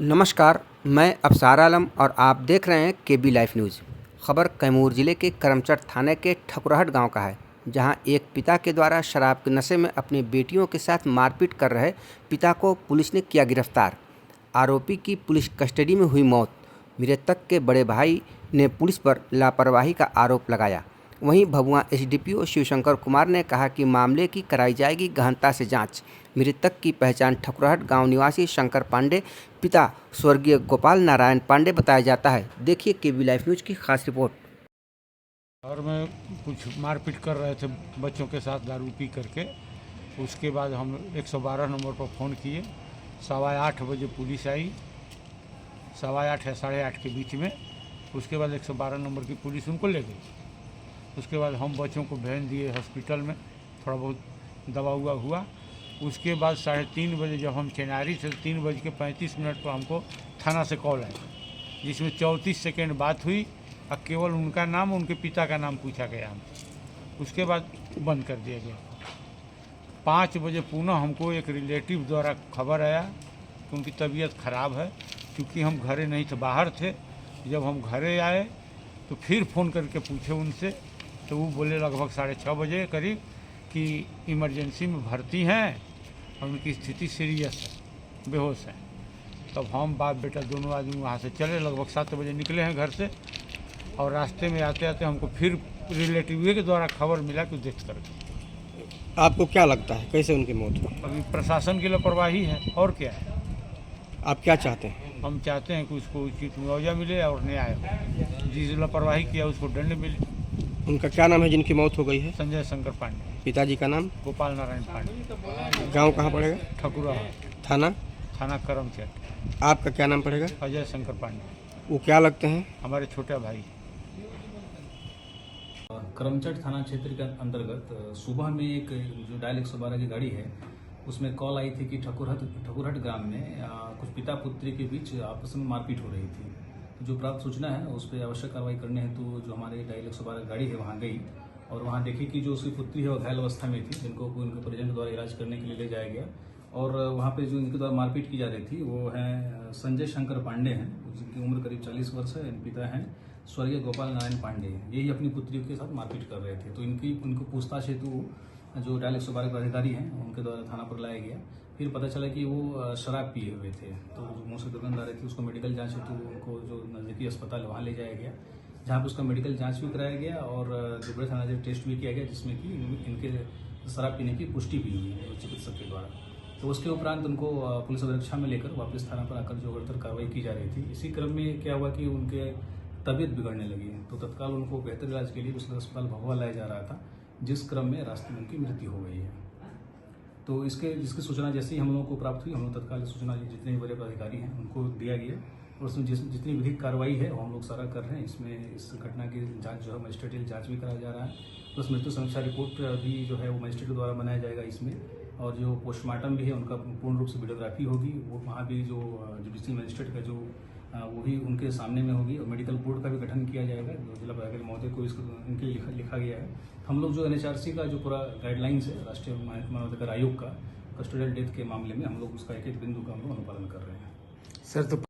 नमस्कार, मैं अफसार आलम और आप देख रहे हैं केबी लाइव न्यूज़। खबर कैमूर जिले के करमचट थाने के ठकुरहट गांव का है, जहां एक पिता के द्वारा शराब के नशे में अपनी बेटियों के साथ मारपीट कर रहे पिता को पुलिस ने किया गिरफ्तार। आरोपी की पुलिस कस्टडी में हुई मौत। मृतक के बड़े भाई ने पुलिस पर लापरवाही का आरोप लगाया। वहीं भभुआ एसडीपीओ शिवशंकर कुमार ने कहा कि मामले की कराई जाएगी गहनता से जांच। मृतक की पहचान ठकुरहट गांव निवासी शंकर पांडे, पिता स्वर्गीय गोपाल नारायण पांडे बताया जाता है। देखिए केबी लाइव न्यूज़ की खास रिपोर्ट। और में कुछ मारपीट कर रहे थे बच्चों के साथ दारू पी करके। उसके बाद हम 112 नंबर पर फ़ोन किए। 8:15 बजे पुलिस आई, 8:15 या 8:30 के बीच में। उसके बाद 112 नंबर की पुलिस उनको ले गई। उसके बाद हम बच्चों को भेज दिए हॉस्पिटल में, थोड़ा बहुत दवा हुआ। उसके बाद 3:30 बजे जब हम चेनारी से 3:35 पर हमको थाना से कॉल आया, जिसमें 34 सेकेंड बात हुई और केवल उनका नाम, उनके पिता का नाम पूछा गया हमसे। उसके बाद बंद कर दिया गया। 5 बजे पुनः हमको एक रिलेटिव द्वारा खबर आया कि उनकी तबीयत खराब है। क्योंकि हम घरे नहीं थे, बाहर थे। जब हम घरे आए तो फिर फ़ोन करके पूछे उनसे, तो वो बोले लगभग 6:30 बजे करीब कि इमरजेंसी में भर्ती हैं और उनकी स्थिति सीरियस है, बेहोश है। तब हम बाप बेटा दोनों आदमी वहाँ से चले, लगभग 7 बजे निकले हैं घर से। और रास्ते में आते आते हमको फिर रिलेटिव के द्वारा खबर मिला कि डेथ कर गई। आपको क्या लगता है कैसे उनकी मौत हुई? अभी प्रशासन की लापरवाही है, और क्या है। आप क्या चाहते हैं? हम चाहते हैं कि उसको उचित मुआवजा मिले और न्याय हो। जिस लापरवाही किया उसको दंड मिले। उनका क्या नाम है जिनकी मौत हो गई है? संजय शंकर पांडे। पिताजी का नाम? गोपाल नारायण पांडे। गांव कहाँ पड़ेगा? ठकुरहट, थाना? थाना करमचट। आपका क्या नाम पड़ेगा? अजय शंकर पांडे। वो क्या लगते हैं? हमारे छोटा भाई। करमचट थाना क्षेत्र के अंतर्गत सुबह में एक जो डायल 112 की गाड़ी है, उसमें कॉल आई थी कि ठकुरहट ग्राम में कुछ पिता पुत्री के बीच आपस में मारपीट हो रही थी। जो प्राप्त सूचना है उस पर आवश्यक कार्रवाई करने हेतु जो हमारे डायल 112 गाड़ी है वहाँ गई और वहाँ देखी कि जो उसकी पुत्री है वो घायल अवस्था में थी, जिनको उनके परिजन द्वारा इलाज करने के लिए ले जाया गया। और वहाँ पे जो इनके द्वारा मारपीट की जा रही थी वो हैं संजय शंकर पांडे हैं, जिनकी उम्र करीब 40 वर्ष है। पिता हैं स्वर्गीय गोपाल नारायण पांडे। यही अपनी पुत्रियों के साथ मारपीट कर रहे थे। तो उनको पूछताछ हेतु जो डायल 112 के अधिकारी हैं उनके द्वारा थाना पर लाया गया। फिर पता चला कि वो शराब पिए हुए थे, तो मुँह से दुर्गंध आ रही थी। उसको मेडिकल जांच हेतु उनको जो नज़दीकी अस्पताल वहाँ ले जाया गया, जहाँ पर उसका मेडिकल जांच भी कराया गया और दुबरे थाना टेस्ट भी किया गया, जिसमें कि इनके शराब पीने की पुष्टि भी हुई है चिकित्सक के द्वारा। तो उसके उपरांत उनको पुलिस अभिरक्षा में लेकर वापस थाना पर आकर जो गढ़तर कार्रवाई की जा रही थी। इसी क्रम में क्या हुआ कि उनके तबीयत बिगड़ने लगी, तो तत्काल उनको बेहतर इलाज के लिए दूसरे अस्पताल भभुआ लाया जा रहा था, जिस क्रम में रास्ते में उनकी मृत्यु हो गई है। तो जिसकी सूचना जैसे ही हम लोगों को प्राप्त हुई, हम लोग तत्काल सूचना जितने भी बड़े अधिकारी हैं उनको दिया गया और उसमें जितनी विधिक कार्रवाई है वो हम लोग सारा कर रहे हैं। इसमें इस घटना की जांच जो है मजिस्ट्रेटियल जांच भी कराया जा रहा है, प्लस मृत्यु समीक्षा रिपोर्ट भी जो है वो मजिस्ट्रेट द्वारा बनाया जाएगा इसमें। और जो पोस्टमार्टम भी है उनका पूर्ण रूप से वीडियोग्राफी होगी, वो वहाँ भी जो जुडिशियल मजिस्ट्रेट का जो वो भी उनके सामने में होगी। और मेडिकल बोर्ड का भी गठन किया जाएगा, जो जिला पदाधिकारी महोदय को इसको इनके लिए लिखा गया है। हम लोग जो NHRC का जो पूरा गाइडलाइंस है राष्ट्रीय मानवाधिकार आयोग का, कस्टोडियल डेथ के मामले में हम लोग उसका एक बिंदु का हम लोग अनुपालन कर रहे हैं। सर तो